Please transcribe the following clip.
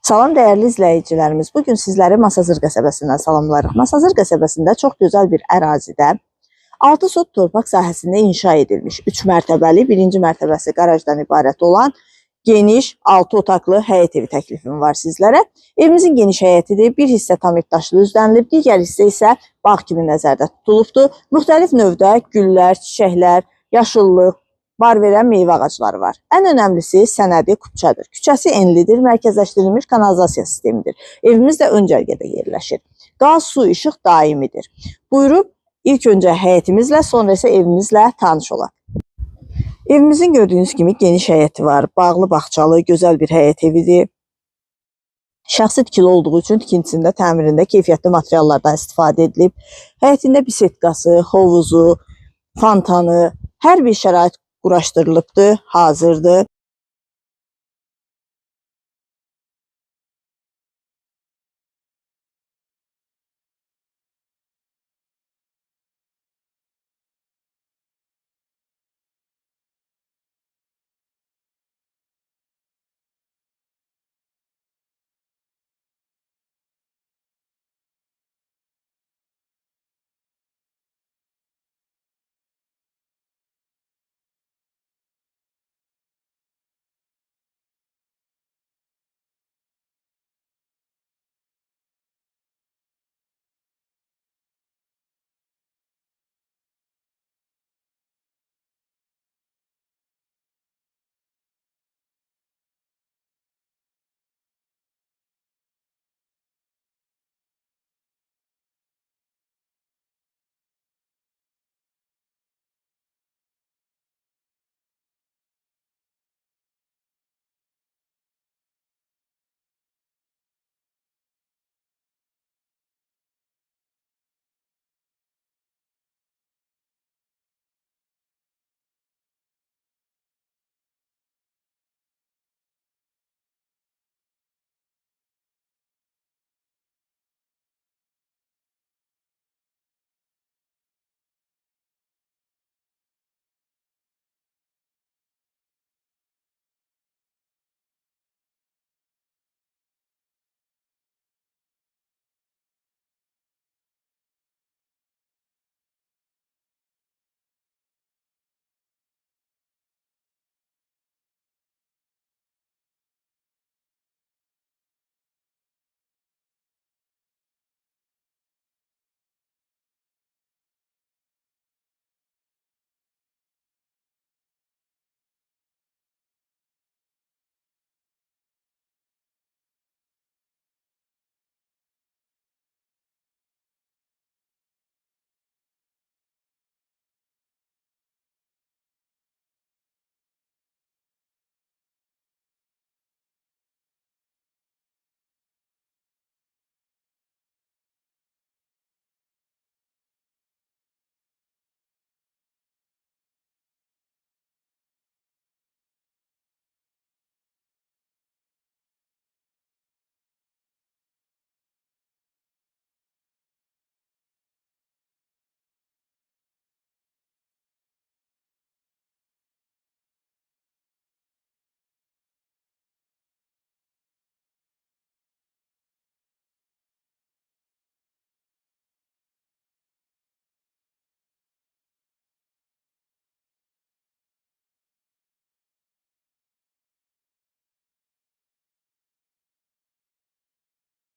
Salam dəyərli izləyicilərimiz. Bugün sizləri Masazır qəsəbəsindən salamlarıq. Masazır qəsəbəsində çox gözəl bir ərazidə 6 sot torpaq sahəsində inşa edilmiş 3 mərtəbəli, birinci mərtəbəsi qarajdan ibarət olan geniş 6 otaqlı həyət evi təklifim var sizlərə. Evimizin geniş həyətidir. Bir hissə tam daşlı düzlənilib, digər hissə isə bağ kimi nəzərdə tutulubdur. Müxtəlif növdə güllər, çiçəklər, yaşıllıq, bar verən meyvə ağacları var. Ən önəmlisi sənədi Kupçadır. Küçəsi enlidir, mərkəzləşdirilmiş kanalizasiya sistemidir. Evimiz də ön cərgədə yerləşir. Qaz, su, işıq daimidir. Buyurub ilk öncə həyətimizlə, sonra isə evimizlə tanış olaq. Evimizin gördüyünüz kimi geniş həyəti var. Bağlı, bağçalı, gözəl bir həyət evidir. Şəxsi tikili olduğu üçün tikintisində, təmirində keyfiyyətli materiallardan istifadə edilib. Həyətində bisetkası, hovuzu, fontanı, hər bir şərait quraşdırılıbdır, hazırdır.